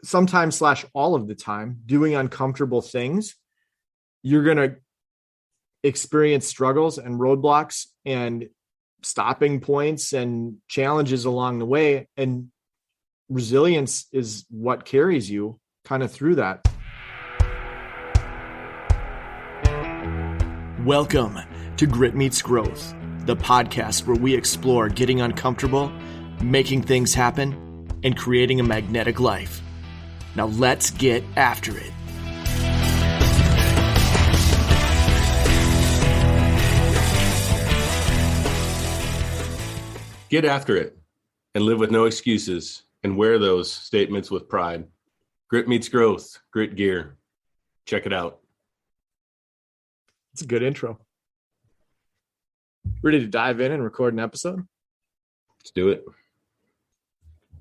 sometimes slash all of the time doing uncomfortable things, you're going to experience struggles and roadblocks and stopping points and challenges along the way. And resilience is what carries you kind of through that. Welcome to Grit Meets Growth, the podcast where we explore getting uncomfortable, making things happen, and creating a magnetic life. Now let's get after it. Get after it and live with no excuses and wear those statements with pride. Grit meets growth, grit gear. Check it out. It's a good intro. Ready to dive in and record an episode? Let's do it.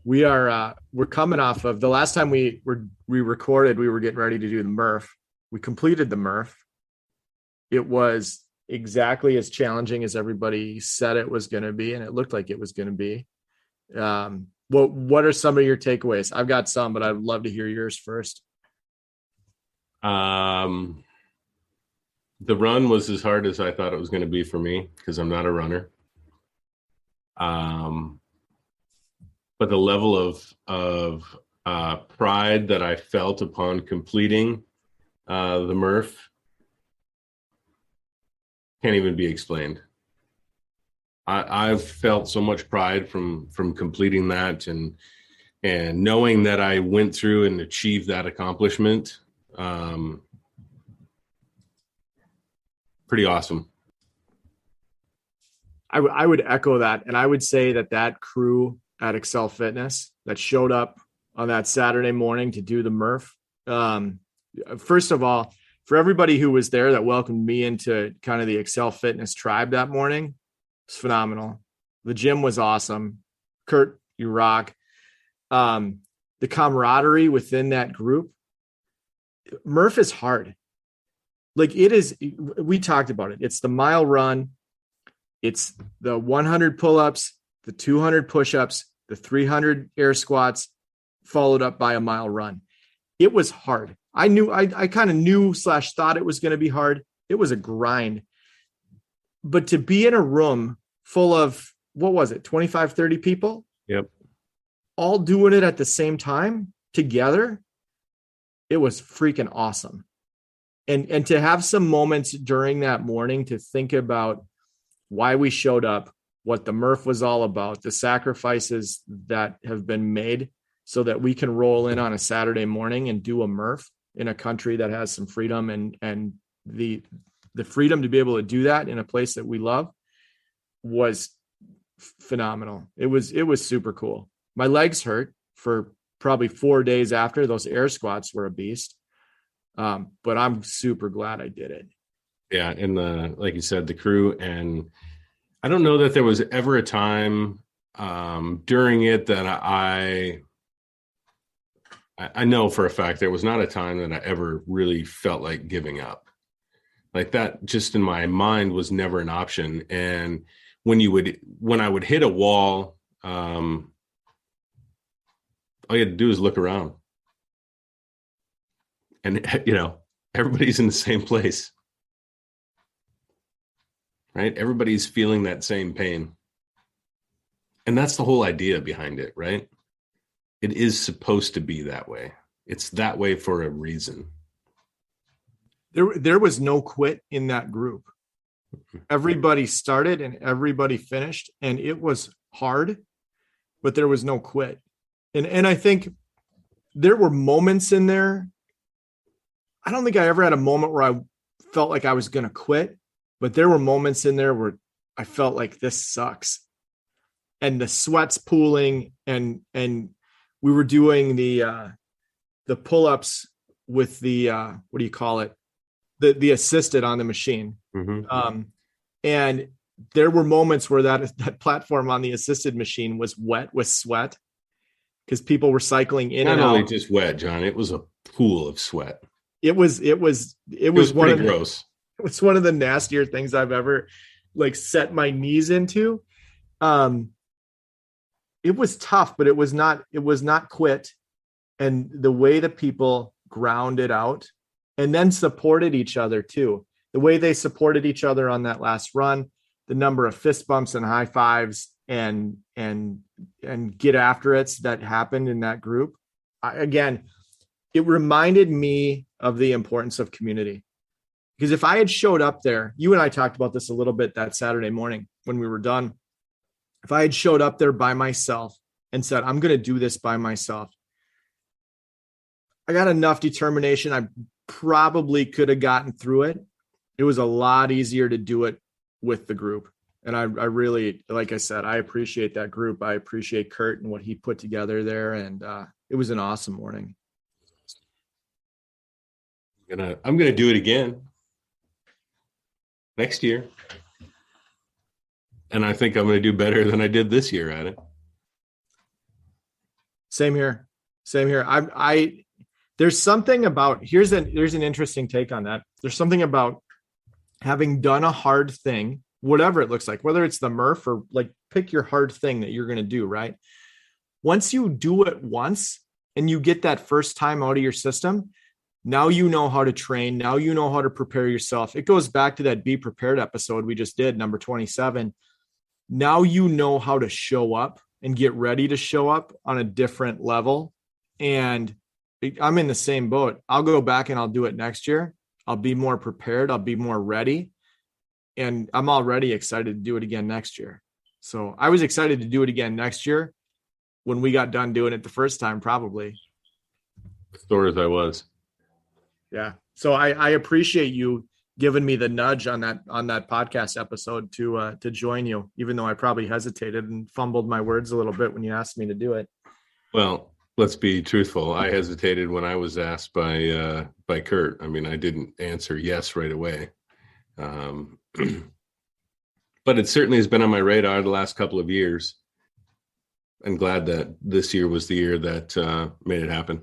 We're coming off of the last time we recorded, we were getting ready to do the Murph. We completed the Murph. It was exactly as challenging as everybody said it was going to be, and it looked like it was going to be. What are some of your takeaways? I've got some, but I'd love to hear yours first. The run was as hard as I thought it was going to be for me because I'm not a runner. But the level of pride that I felt upon completing the Murph can't even be explained. I've felt so much pride from completing that and knowing that I went through and achieved that accomplishment. Pretty awesome. I would echo that. And I would say that crew at Excel Fitness that showed up on that Saturday morning to do the Murph. First of all, for everybody who was there that welcomed me into kind of the Excel Fitness tribe that morning, it's phenomenal. The gym was awesome. Kurt, you rock. The camaraderie within that group. Murph is hard. Like it is, we talked about it. It's the mile run. It's the 100 pull-ups, the 200 push-ups, the 300 air squats, followed up by a mile run. It was hard. I kind of knew / thought it was going to be hard. It was a grind. But to be in a room full of, what was it, 25, 30 people? Yep. All doing it at the same time together, it was freaking awesome. And to have some moments during that morning to think about why we showed up, what the Murph was all about, the sacrifices that have been made so that we can roll in on a Saturday morning and do a Murph in a country that has some freedom and the freedom to be able to do that in a place that we love was phenomenal. It was super cool. My legs hurt for probably 4 days after. Those air squats were a beast. But I'm super glad I did it. Yeah. And like you said, the crew, and I don't know that there was ever a time during it that I know for a fact there was not a time that I ever really felt like giving up. Like that just in my mind was never an option. And when I would hit a wall, all you had to do is look around. And, everybody's in the same place, right? Everybody's feeling that same pain. And that's the whole idea behind it, right? It is supposed to be that way. It's that way for a reason. There was no quit in that group. Everybody started and everybody finished, and it was hard, but there was no quit. And I think there were moments in there. I don't think I ever had a moment where I felt like I was going to quit, but there were moments in there where I felt like this sucks. And the sweat's pooling and we were doing the pull-ups with the, what do you call it? The assisted on the machine. Mm-hmm. And there were moments where that platform on the assisted machine was wet with sweat because people were cycling in and out. Not only just wet, John, it was a pool of sweat. It was It was one of gross. It was one of the nastier things I've ever set my knees into. It was tough, but it was not quit. and the way that people grounded out and then supported each other too. The way they supported each other on that last run, the number of fist bumps and high fives and get after it's that happened in that group. Again, it reminded me of the importance of community. Because if I had showed up there, you and I talked about this a little bit that Saturday morning when we were done. If I had showed up there by myself and said, I'm going to do this by myself, I got enough determination. I probably could have gotten through it. It was a lot easier to do it with the group. And I really, like I said, I appreciate that group. I appreciate Kurt and what he put together there. And it was an awesome morning. I'm gonna do it again next year. And I think I'm going to do better than I did this year at it. Same here. There's something about, there's an interesting take on that. There's something about having done a hard thing, whatever it looks like, whether it's the Murph or like pick your hard thing that you're going to do, right? Once you do it once and you get that first time out of your system, now you know how to train. Now you know how to prepare yourself. It goes back to that Be Prepared episode we just did, number 27. Now you know how to show up and get ready to show up on a different level. And I'm in the same boat. I'll go back and I'll do it next year. I'll be more prepared. I'll be more ready. And I'm already excited to do it again next year. So I was excited to do it again next year when we got done doing it the first time, probably. Sore as I was. Yeah. So I appreciate you giving me the nudge on that podcast episode to join you, even though I probably hesitated and fumbled my words a little bit when you asked me to do it. Well, let's be truthful. I hesitated when I was asked by Kurt. I mean, I didn't answer yes right away. But it certainly has been on my radar the last couple of years. I'm glad that this year was the year that made it happen.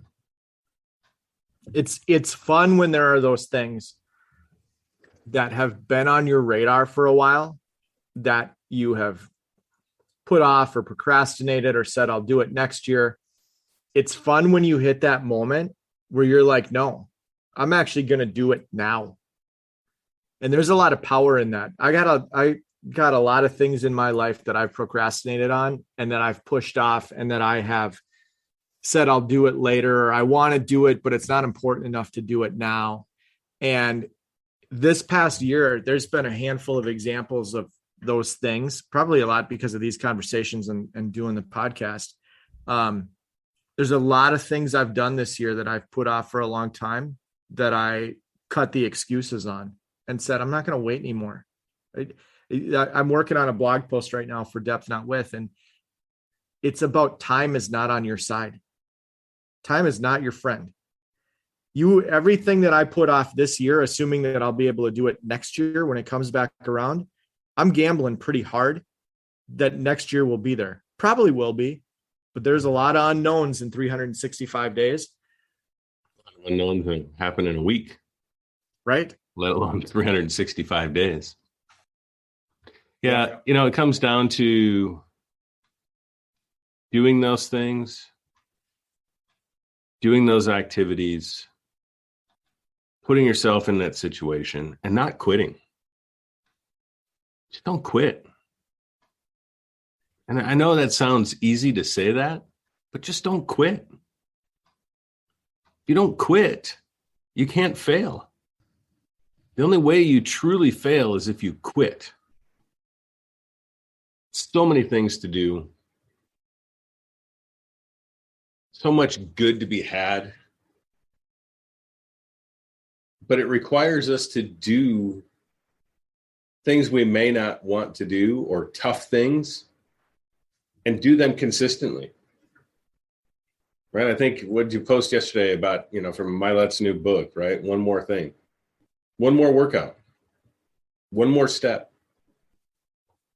It's fun when there are those things that have been on your radar for a while that you have put off or procrastinated or said, I'll do it next year. It's fun when you hit that moment where you're like, no, I'm actually going to do it now. And there's a lot of power in that. I got a lot of things in my life that I've procrastinated on and that I've pushed off and that I have said, I'll do it later, or I want to do it, but it's not important enough to do it now. And this past year, there's been a handful of examples of those things, probably a lot because of these conversations and doing the podcast. There's a lot of things I've done this year that I've put off for a long time that I cut the excuses on and said, I'm not going to wait anymore. I'm working on a blog post right now for Depth Not Width, and it's about time is not on your side. Time is not your friend. Everything that I put off this year, assuming that I'll be able to do it next year when it comes back around, I'm gambling pretty hard that next year will be there. Probably will be, but there's a lot of unknowns in 365 days. Unknowns that happen in a week. Right. Let alone 365 days. Yeah. It comes down to doing those things, doing those activities, putting yourself in that situation and not quitting. Just don't quit. And I know that sounds easy to say that, but just don't quit. If you don't quit, you can't fail. The only way you truly fail is if you quit. So many things to do. So much good to be had. But it requires us to do things we may not want to do or tough things and do them consistently. Right? I think what you post yesterday about, from Milet's new book, right? One more thing. One more workout. One more step.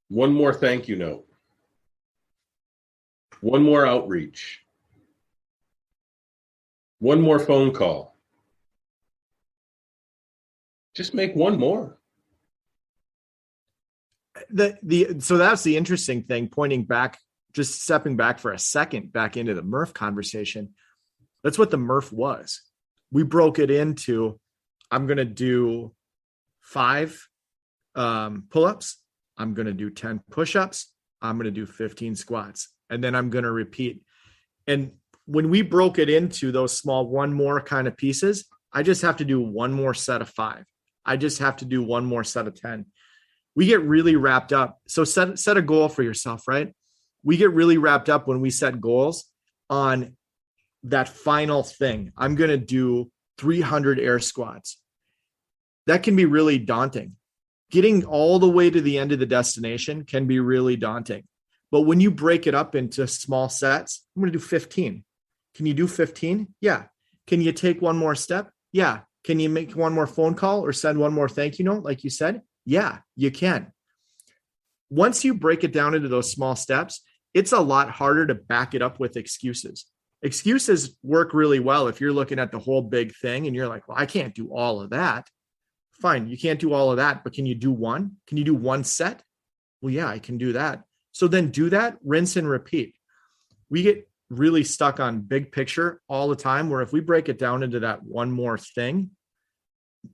One more thank you note. One more outreach. One more phone call. Just make one more. So that's the interesting thing, pointing back, just stepping back for a second back into the Murph conversation. That's what the Murph was. We broke it into, I'm going to do 5 pull-ups. I'm going to do 10 push-ups. I'm going to do 15 squats. And then I'm going to repeat. And when we broke it into those small one more kind of pieces, I just have to do one more set of 5. I just have to do one more set of 10. We get really wrapped up. So set a goal for yourself, right? We get really wrapped up when we set goals on that final thing. I'm going to do 300 air squats. That can be really daunting. Getting all the way to the end of the destination can be really daunting. But when you break it up into small sets, I'm going to do 15. Can you do 15? Yeah. Can you take one more step? Yeah. Can you make one more phone call or send one more thank you note, like you said? Yeah, you can. Once you break it down into those small steps, it's a lot harder to back it up with excuses. Excuses work really well if you're looking at the whole big thing and you're like, well, I can't do all of that. Fine, you can't do all of that, but can you do one? Can you do one set? Well, yeah, I can do that. So then do that, rinse and repeat. We get really stuck on big picture all the time, where if we break it down into that one more thing,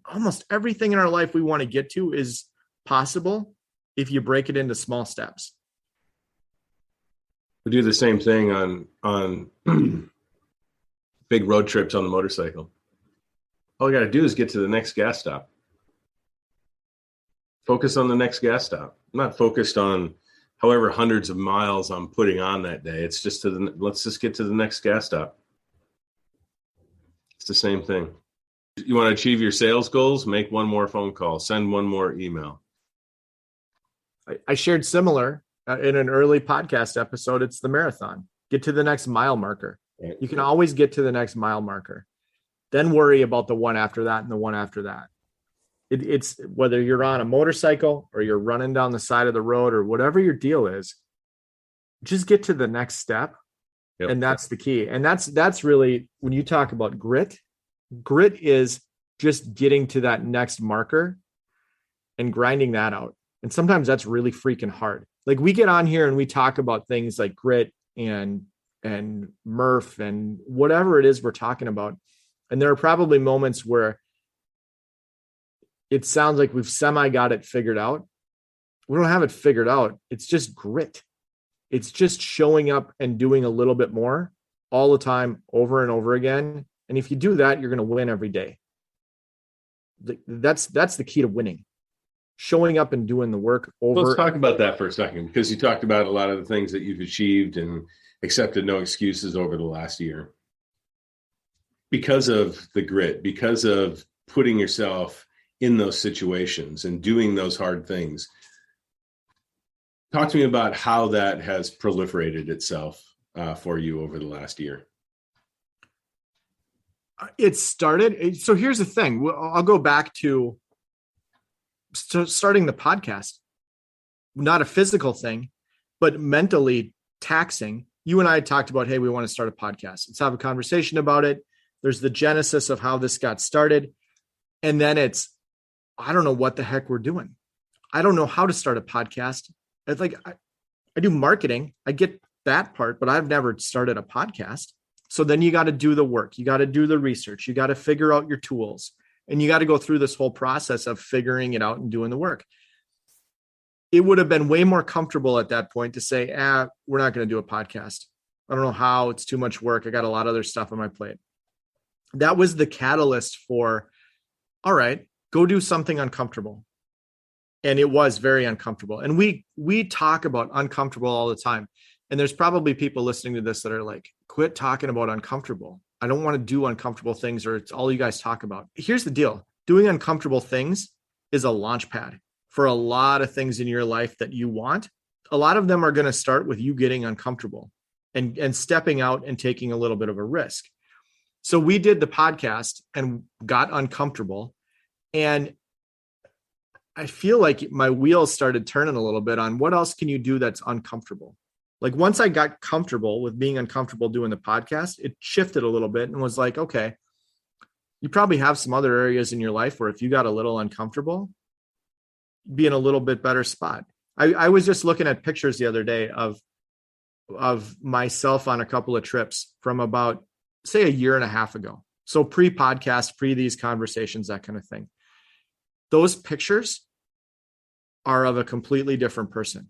almost everything in our life we want to get to is possible if you break it into small steps. We do the same thing on big road trips on the motorcycle. All I got to do is get to the next gas stop. Focus on the next gas stop. I'm not focused on however hundreds of miles I'm putting on that day. It's just let's just get to the next gas stop. It's the same thing. You want to achieve your sales goals? Make one more phone call. Send one more email. I shared similar in an early podcast episode. It's the marathon. Get to the next mile marker. Right. You can always get to the next mile marker. Then worry about the one after that and the one after that. It's whether you're on a motorcycle or you're running down the side of the road or whatever your deal is, just get to the next step. Yep. And that's the key. And that's really, when you talk about grit is just getting to that next marker and grinding that out. And sometimes that's really freaking hard. Like, we get on here and we talk about things like grit and Murph and whatever it is we're talking about. And there are probably moments where it sounds like we've semi got it figured out. We don't have it figured out. It's just grit. It's just showing up and doing a little bit more all the time, over and over again. And if you do that, you're going to win every day. That's the key to winning. Showing up and doing the work over. Let's talk about that for a second, because you talked about a lot of the things that you've achieved and accepted no excuses over the last year. Because of the grit, because of putting yourself in those situations and doing those hard things. Talk to me about how that has proliferated itself for you over the last year. It started. So here's the thing. I'll go back to starting the podcast. Not a physical thing, but mentally taxing. You and I talked about, hey, we want to start a podcast. Let's have a conversation about it. There's the genesis of how this got started. And then it's, I don't know what the heck we're doing. I don't know how to start a podcast. It's like, I do marketing. I get that part, but I've never started a podcast. So then you got to do the work. You got to do the research. You got to figure out your tools, and you got to go through this whole process of figuring it out and doing the work. It would have been way more comfortable at that point to say, we're not going to do a podcast. I don't know how. It's too much work. I got a lot of other stuff on my plate. That was the catalyst for, all right, go do something uncomfortable. And it was very uncomfortable. And we talk about uncomfortable all the time. And there's probably people listening to this that are like, quit talking about uncomfortable. I don't want to do uncomfortable things, or it's all you guys talk about. Here's the deal. Doing uncomfortable things is a launch pad for a lot of things in your life that you want. A lot of them are going to start with you getting uncomfortable and stepping out and taking a little bit of a risk. So we did the podcast and got uncomfortable. And I feel like my wheels started turning a little bit on what else can you do that's uncomfortable? Like, once I got comfortable with being uncomfortable doing the podcast, it shifted a little bit and was like, okay, you probably have some other areas in your life where if you got a little uncomfortable, you'd be in a little bit better spot. I was just looking at pictures the other day of myself on a couple of trips from about say a year and a half ago. So pre-podcast, pre these conversations, that kind of thing. Those pictures are of a completely different person.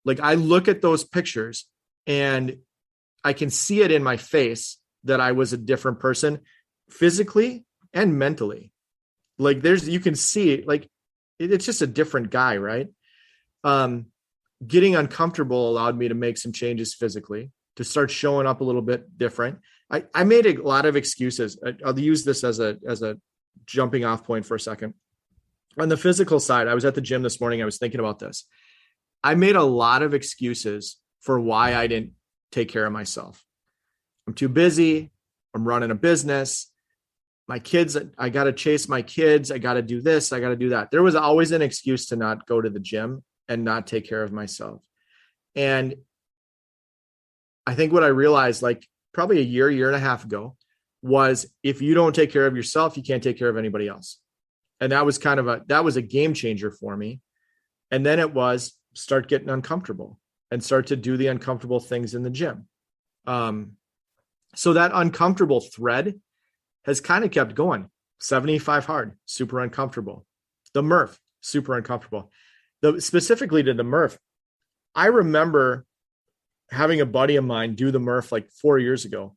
Like I look at those pictures and I can see it in my face that I was a different person physically and mentally. Like you can see like, it's just a different guy, right? Getting uncomfortable allowed me to make some changes physically, to start showing up a little bit different. I made a lot of excuses. I'll use this as a jumping off point for a second. On the physical side, I was at the gym this morning. I was thinking about this. I made a lot of excuses for why I didn't take care of myself. I'm too busy. I'm running a business. My kids, I got to chase my kids. I got to do this. I got to do that. There was always an excuse to not go to the gym and not take care of myself. And I think what I realized like probably a year and a half ago was if you don't take care of yourself, you can't take care of anybody else. And that was that was a game changer for me. And then it was start getting uncomfortable and start to do the uncomfortable things in the gym. So that uncomfortable thread has kind of kept going. 75 hard, super uncomfortable. The Murph, super uncomfortable. Specifically to the Murph, I remember having a buddy of mine do the Murph like 4 years ago.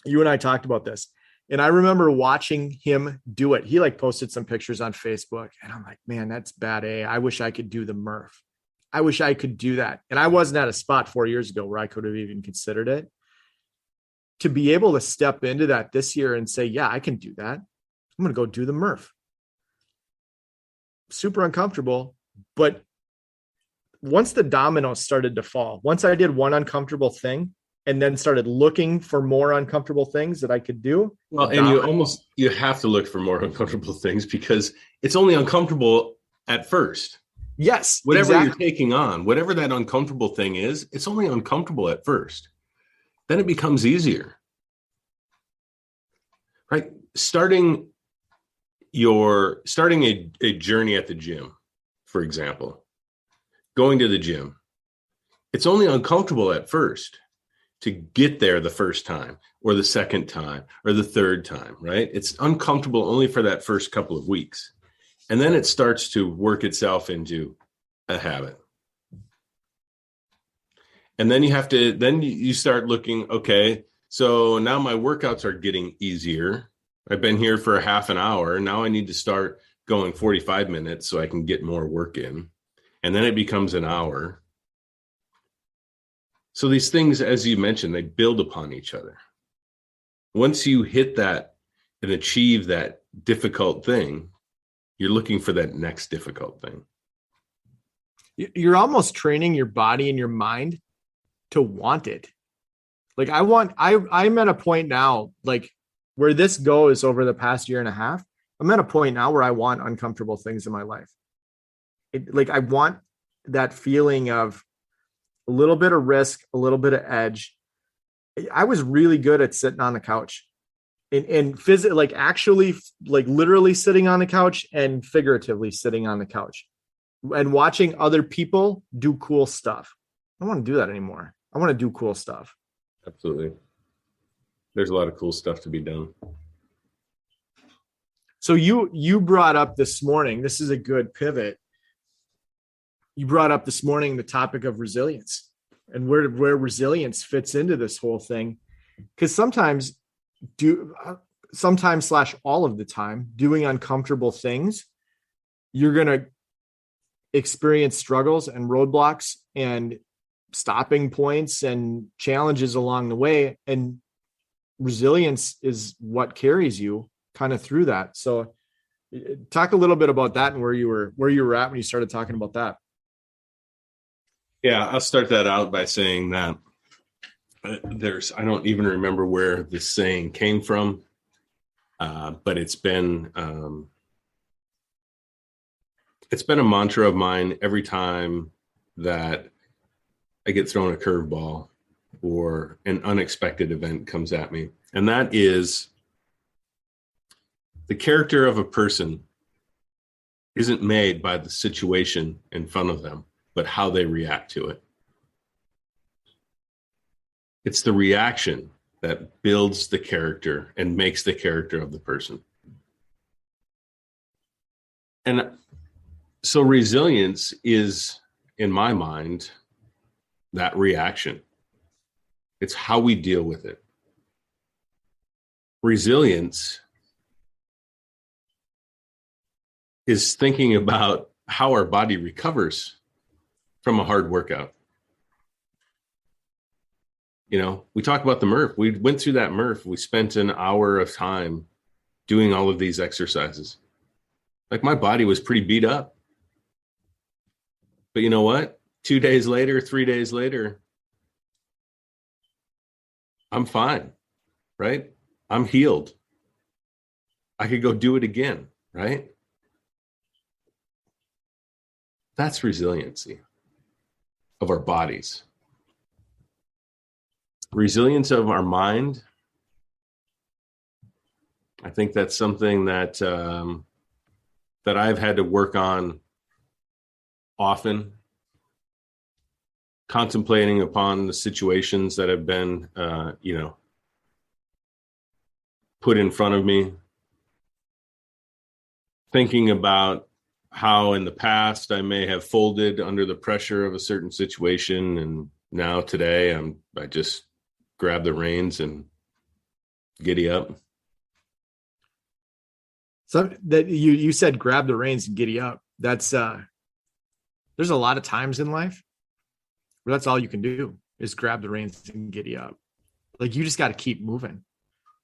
You and I talked about this. And I remember watching him do it. He like posted some pictures on Facebook and I'm like, man, that's bad. I wish I could do the Murph. I wish I could do that. And I wasn't at a spot 4 years ago where I could have even considered it. To be able to step into that this year and say, yeah, I can do that. I'm going to go do the Murph. Super uncomfortable. But once the dominoes started to fall, once I did one uncomfortable thing and then started looking for more uncomfortable things that I could do. Well, and you have to look for more uncomfortable things because it's only uncomfortable at first. Yes. Whatever you're taking on, whatever that uncomfortable thing is, it's only uncomfortable at first. Then it becomes easier, right? Starting a journey at the gym, for example, going to the gym, it's only uncomfortable at first to get there the first time or the second time or the third time, right? It's uncomfortable only for that first couple of weeks. And then it starts to work itself into a habit. And then you start looking, okay, so now my workouts are getting easier. I've been here for a half an hour. Now I need to start going 45 minutes so I can get more work in. And then it becomes an hour. So these things, as you mentioned, they build upon each other. Once you hit that and achieve that difficult thing, you're looking for that next difficult thing. You're almost training your body and your mind to want it. Like I'm at a point now, like where this goes over the past year and a half, I'm at a point now where I want uncomfortable things in my life. I want that feeling of a little bit of risk, a little bit of edge. I was really good at sitting on the couch and actually literally sitting on the couch and figuratively sitting on the couch and watching other people do cool stuff. I don't want to do that anymore. I want to do cool stuff. Absolutely. There's a lot of cool stuff to be done. So you brought up this morning, this is a good pivot. You brought up this morning the topic of resilience and where resilience fits into this whole thing. Because sometimes all of the time, doing uncomfortable things, you're going to experience struggles and roadblocks and stopping points and challenges along the way. And resilience is what carries you kind of through that. So talk a little bit about that and where you were at when you started talking about that. Yeah, I'll start that out by saying that I don't even remember where this saying came from, but it's been a mantra of mine every time that I get thrown a curveball or an unexpected event comes at me. And that is the character of a person isn't made by the situation in front of them, but how they react to it. It's the reaction that builds the character and makes the character of the person. And so resilience is, in my mind, that reaction. It's how we deal with it. Resilience is thinking about how our body recovers from a hard workout. You know, we talk about the Murph. We went through that Murph. We spent an hour of time doing all of these exercises. Like, my body was pretty beat up. But you know what? 2 days later, 3 days later, I'm fine, right? I'm healed. I could go do it again, right? That's resiliency of our bodies. Resilience of our mind. I think that's something that that I've had to work on often, contemplating upon the situations that have been, put in front of me, thinking about how in the past I may have folded under the pressure of a certain situation, and now today I just grab the reins and giddy up. So that you said grab the reins and giddy up. That's there's a lot of times in life where that's all you can do is grab the reins and giddy up. Like, you just got to keep moving.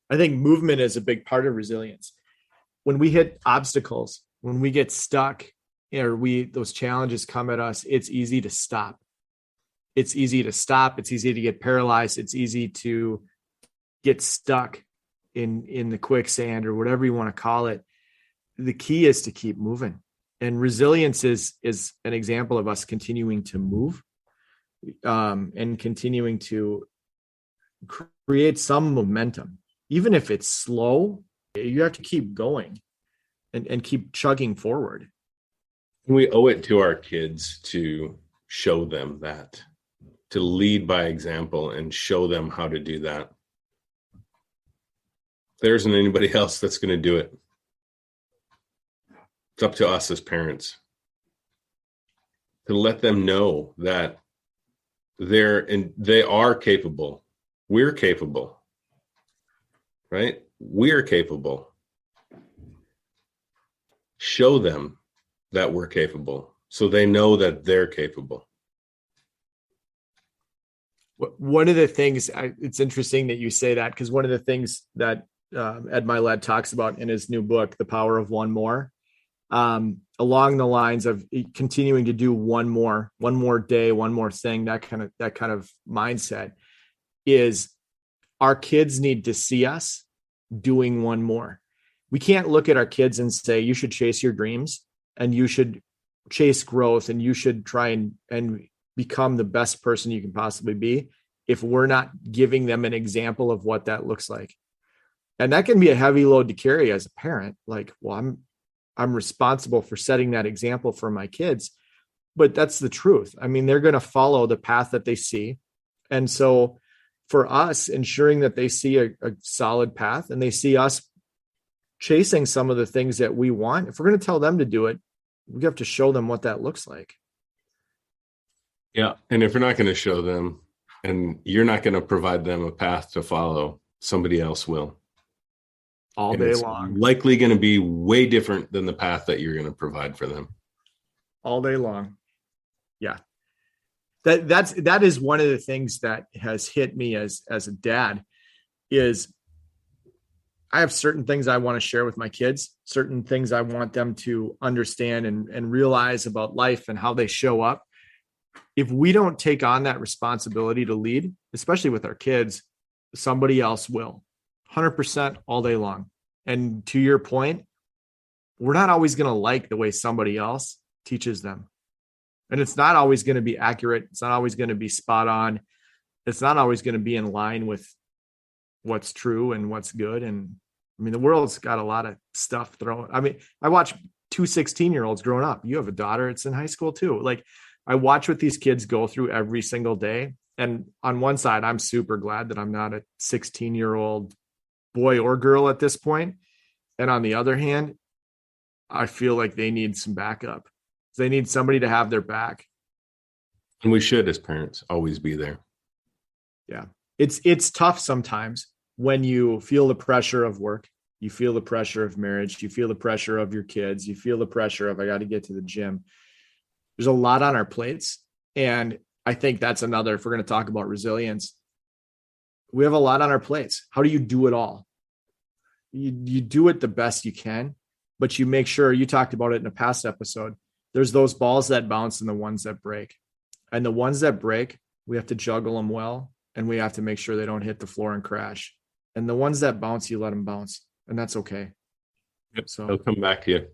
I think movement is a big part of resilience. When we hit obstacles, when we get stuck, or those challenges come at us, it's easy to stop. It's easy to stop. It's easy to get paralyzed. It's easy to get stuck in the quicksand, or whatever you want to call it. The key is to keep moving. And resilience is an example of us continuing to move, and continuing to create some momentum. Even if it's slow, you have to keep going and keep chugging forward. We owe it to our kids to show them that, to lead by example and show them how to do that. There isn't anybody else that's going to do it. It's up to us as parents to let them know that they are capable. We're capable, right? We're capable. Show them that we're capable, so they know that they're capable. One of the things, it's interesting that you say that, because one of the things that Ed Milet talks about in his new book, The Power of One More, along the lines of continuing to do one more day, one more thing, that kind of mindset, is our kids need to see us doing one more. We can't look at our kids and say, you should chase your dreams, and you should chase growth, and you should try and become the best person you can possibly be, if we're not giving them an example of what that looks like. And that can be a heavy load to carry as a parent. Like, well, I'm responsible for setting that example for my kids, but that's the truth. I mean, they're going to follow the path that they see. And so for us, ensuring that they see a solid path, and they see us chasing some of the things that we want, if we're going to tell them to do it, we have to show them what that looks like. Yeah. And if you're not going to show them, and you're not going to provide them a path to follow, somebody else will. All day long. Likely going to be way different than the path that you're going to provide for them. All day long. Yeah. That is one of the things that has hit me as a dad, is I have certain things I want to share with my kids, certain things I want them to understand and realize about life and how they show up. If we don't take on that responsibility to lead, especially with our kids, somebody else will. 100% all day long. And to your point, we're not always going to like the way somebody else teaches them. And it's not always going to be accurate. It's not always going to be spot on. It's not always going to be in line with what's true and what's good. And I mean, the world's got a lot of stuff thrown. I mean, I watch 2 16-year-olds growing up. You have a daughter, it's in high school too. Like, I watch what these kids go through every single day, And on one side, I'm super glad that I'm not a 16-year-old boy or girl at this point. And on the other hand, I feel like they need some backup. They need somebody to have their back. And we should, as parents, always be there. Yeah. It's tough sometimes when you feel the pressure of work, you feel the pressure of marriage, you feel the pressure of your kids, you feel the pressure of I got to get to the gym. There's a lot on our plates. And I think that's another, if we're going to talk about resilience, we have a lot on our plates. How do you do it all? You do it the best you can, but you make sure, you talked about it in a past episode, there's those balls that bounce and the ones that break. And the ones that break, we have to juggle them well, and we have to make sure they don't hit the floor and crash. And the ones that bounce, you let them bounce, and that's okay. Yep. So They'll come back to you.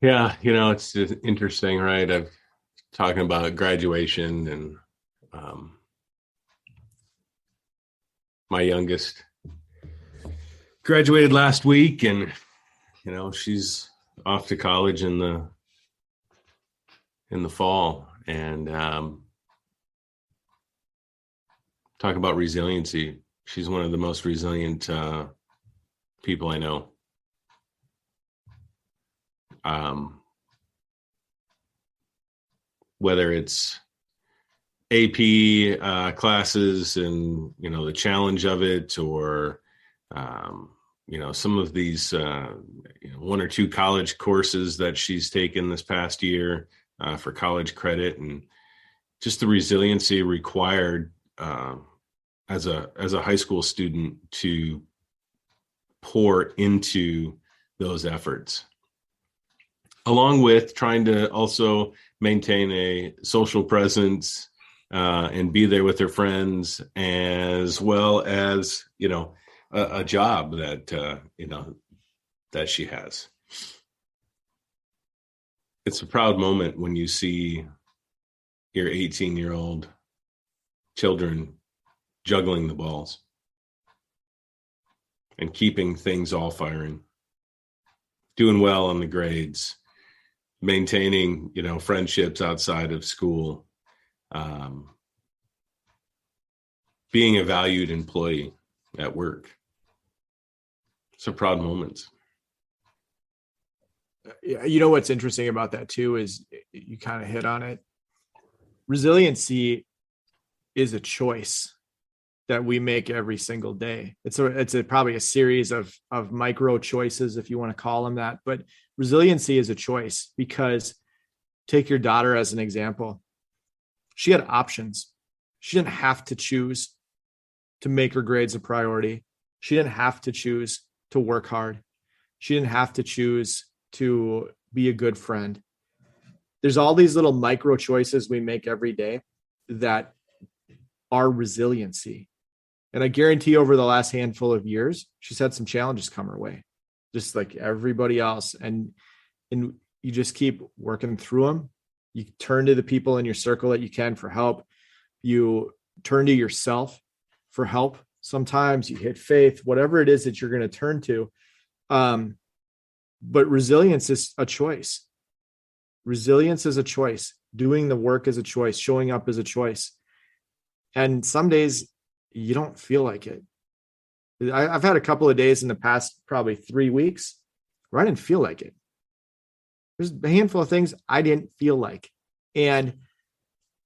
Yeah, it's just interesting, right? I've talking about graduation, and my youngest graduated last week, and she's off to college in the fall. And talk about resiliency. She's one of the most resilient people I know. Whether it's AP classes and the challenge of it, or some of these one or two college courses that she's taken this past year for college credit, and just the resiliency required as a high school student to pour into those efforts, along with trying to also maintain a social presence and be there with her friends, as well as a job that that she has. It's a proud moment when you see your 18-year-old children juggling the balls and keeping things all firing, doing well on the grades, maintaining friendships outside of school, being a valued employee at work. It's a proud moment. What's interesting about that too is you kind of hit on it. Resiliency is a choice that we make every single day. It's probably a series of micro choices, if you want to call them that. But resiliency is a choice, because take your daughter as an example. She had options. She didn't have to choose to make her grades a priority. She didn't have to choose to work hard. She didn't have to choose to be a good friend. There's all these little micro choices we make every day that are resiliency. And I guarantee over the last handful of years, she's had some challenges come her way, just like everybody else. And you just keep working through them. You turn to the people in your circle that you can for help. You turn to yourself for help. Sometimes you hit faith, whatever it is that you're going to turn to. But resilience is a choice. Resilience is a choice. Doing the work is a choice. Showing up is a choice. And some days you don't feel like it. I've had a couple of days in the past, probably 3 weeks, where I didn't feel like it. There's a handful of things I didn't feel like. And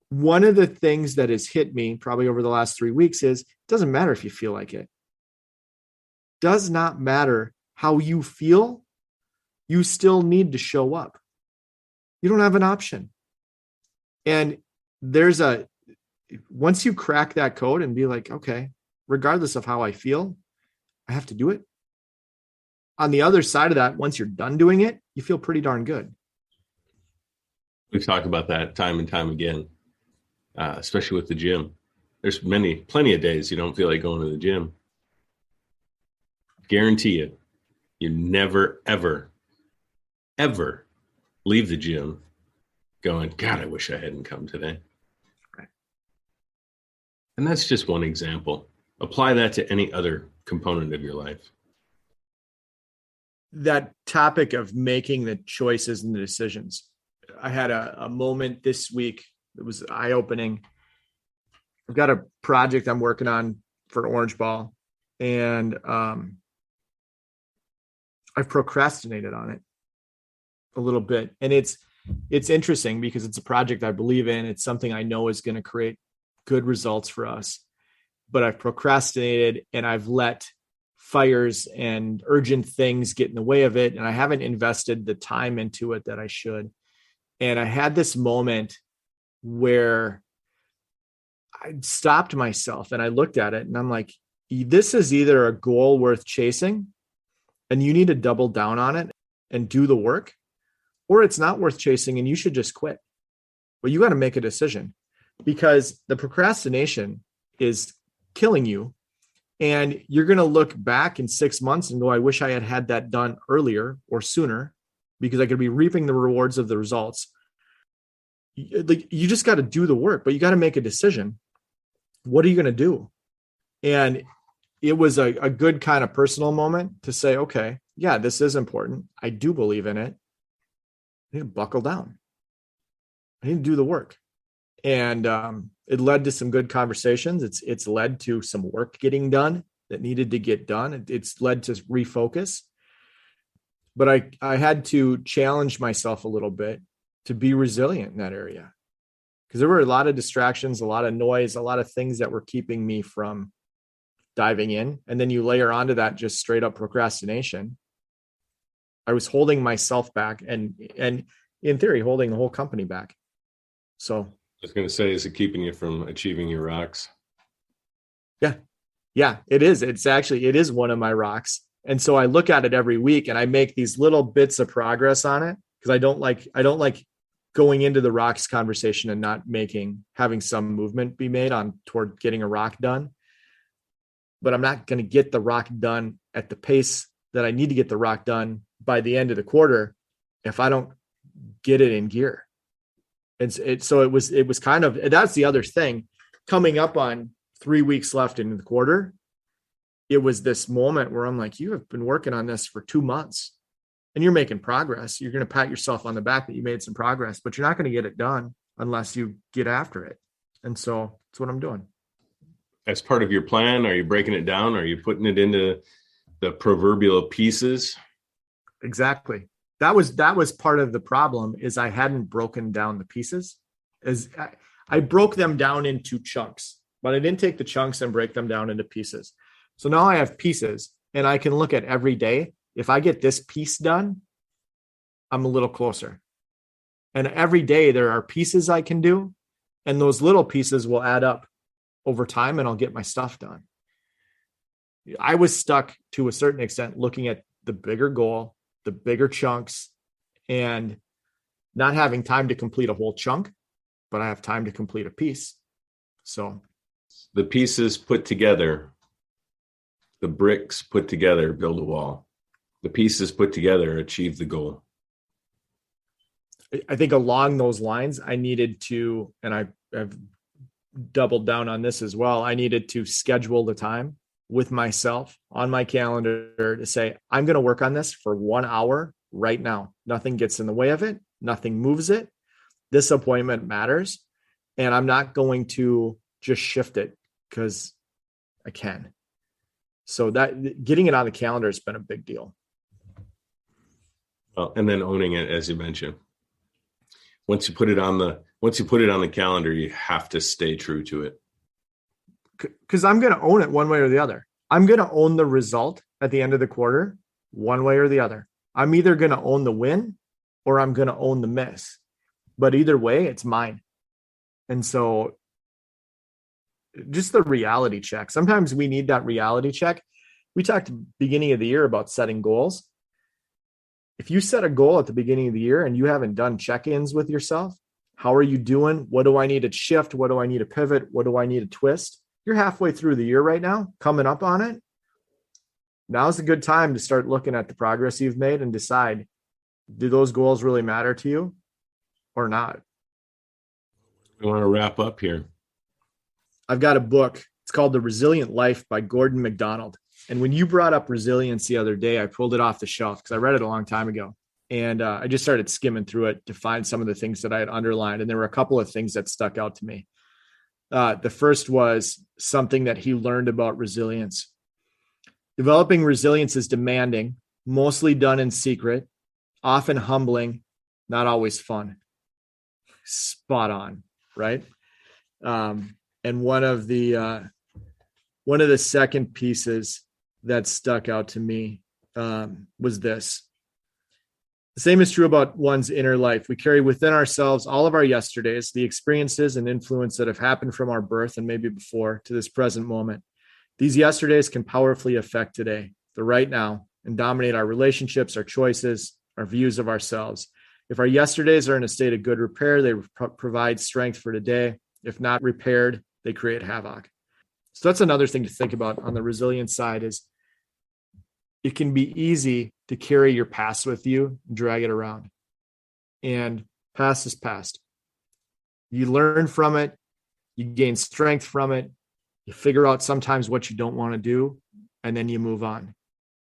one of the things that has hit me probably over the last 3 weeks is it doesn't matter if you feel like it. Does not matter how you feel. You still need to show up. You don't have an option. And once you crack that code and be like, okay, regardless of how I feel, I have to do it. On the other side of that, once you're done doing it, you feel pretty darn good. We've talked about that time and time again, especially with the gym. There's plenty of days you don't feel like going to the gym. Guarantee you never, ever, ever leave the gym going, God, I wish I hadn't come today. Right. And that's just one example. Apply that to any other component of your life. That topic of making the choices and the decisions. I had a moment this week that was eye-opening. I've got a project I'm working on for Orange Ball, and I've procrastinated on it a little bit. And it's interesting because it's a project I believe in. It's something I know is going to create good results for us, but I've procrastinated and I've let fires and urgent things get in the way of it. And I haven't invested the time into it that I should. And I had this moment where I stopped myself and I looked at it and I'm like, this is either a goal worth chasing and you need to double down on it and do the work, or it's not worth chasing and you should just quit. But you got to make a decision, because the procrastination is killing you. And you're going to look back in 6 months and go, I wish I had that done earlier or sooner, because I could be reaping the rewards of the results. You just got to do the work, but you got to make a decision. What are you going to do? And it was a good kind of personal moment to say, okay, yeah, this is important. I do believe in it. I need to buckle down. I need to do the work. And it led to some good conversations. It's led to some work getting done that needed to get done. It's led to refocus. But I had to challenge myself a little bit to be resilient in that area, because there were a lot of distractions, a lot of noise, a lot of things that were keeping me from diving in. And then you layer onto that just straight up procrastination. I was holding myself back and in theory, holding the whole company back. So I was going to say, is it keeping you from achieving your rocks? Yeah, it is. It is one of my rocks. And so I look at it every week and I make these little bits of progress on it, because I don't like going into the rocks conversation and not having some movement be made toward getting a rock done. But I'm not going to get the rock done at the pace that I need to get the rock done by the end of the quarter if I don't get it in gear. So it was kind of, that's the other thing, coming up on 3 weeks left in the quarter. It was this moment where I'm like, you have been working on this for 2 months and you're making progress. You're going to pat yourself on the back that you made some progress, but you're not going to get it done unless you get after it. And so that's what I'm doing. As part of your plan, are you breaking it down? Are you putting it into the proverbial pieces? Exactly. That was part of the problem, is I hadn't broken down the pieces. As I broke them down into chunks, but I didn't take the chunks and break them down into pieces. So now I have pieces and I can look at every day. If I get this piece done, I'm a little closer. And every day there are pieces I can do, and those little pieces will add up over time and I'll get my stuff done. I was stuck to a certain extent looking at the bigger goal, the bigger chunks, and not having time to complete a whole chunk, but I have time to complete a piece. So the pieces put together, the bricks put together, build a wall. The pieces put together achieve the goal. I think along those lines, I needed to, and I've doubled down on this as well, I needed to schedule the time with myself on my calendar to say, I'm going to work on this for 1 hour right now. Nothing gets in the way of it. Nothing moves it. This appointment matters. And I'm not going to just shift it because I can. So that getting it on the calendar has been a big deal. Well, and then owning it, as you mentioned. Once you put it on the calendar, you have to stay true to it. Because I'm going to own it one way or the other. I'm going to own the result at the end of the quarter one way or the other. I'm either going to own the win or I'm going to own the miss. But either way, it's mine. And so just the reality check. Sometimes we need that reality check. We talked at the beginning of the year about setting goals. If you set a goal at the beginning of the year and you haven't done check-ins with yourself, how are you doing? What do I need to shift? What do I need to pivot? What do I need to twist? You're halfway through the year right now, coming up on it. Now's a good time to start looking at the progress you've made and decide, do those goals really matter to you or not? We want to wrap up here. I've got a book. It's called The Resilient Life by Gordon MacDonald. And when you brought up resilience the other day, I pulled it off the shelf because I read it a long time ago. And I just started skimming through it to find some of the things that I had underlined. And there were a couple of things that stuck out to me. The first was something that he learned about resilience. Developing resilience is demanding, mostly done in secret, often humbling, not always fun. Spot on, right? And one of the second pieces that stuck out to me was this. The same is true about one's inner life. We carry within ourselves all of our yesterdays, the experiences and influence that have happened from our birth and maybe before to this present moment. These yesterdays can powerfully affect today, the right now, and dominate our relationships, our choices, our views of ourselves. If our yesterdays are in a state of good repair, they provide strength for today. If not repaired, they create havoc. So that's another thing to think about on the resilience side is it can be easy to carry your past with you and drag it around. And past is past. You learn from it. You gain strength from it. You figure out sometimes what you don't want to do, and then you move on.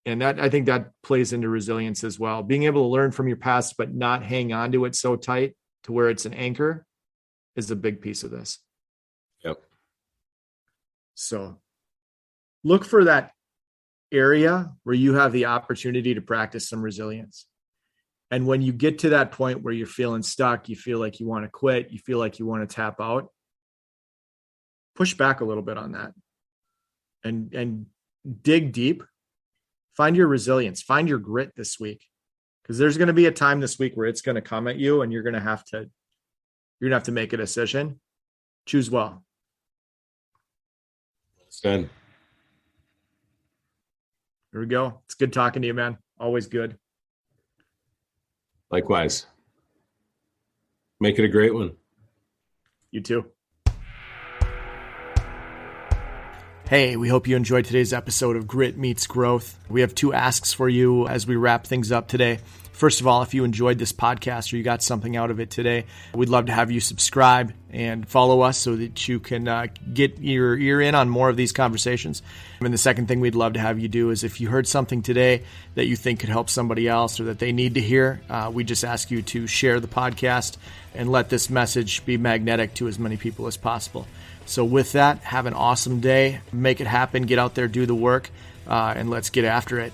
And I think that plays into resilience as well. Being able to learn from your past, but not hang on to it so tight to where it's an anchor is a big piece of this. Yep. So look for that area where you have the opportunity to practice some resilience. And when you get to that point where you're feeling stuck, you feel like you want to quit, you feel like you want to tap out, push back a little bit on that and dig deep. Find your resilience, find your grit this week, because there's going to be a time this week where it's going to come at you and you're going to have to make a decision. Choose well. It's good. There we go. It's good talking to you, man. Always good. Likewise. Make it a great one. You too. Hey, we hope you enjoyed today's episode of Grit Meets Growth. We have 2 asks for you as we wrap things up today. First of all, if you enjoyed this podcast or you got something out of it today, we'd love to have you subscribe and follow us so that you can get your ear in on more of these conversations. And the second thing we'd love to have you do is if you heard something today that you think could help somebody else or that they need to hear, we just ask you to share the podcast and let this message be magnetic to as many people as possible. So with that, have an awesome day. Make it happen. Get out there, do the work, and let's get after it.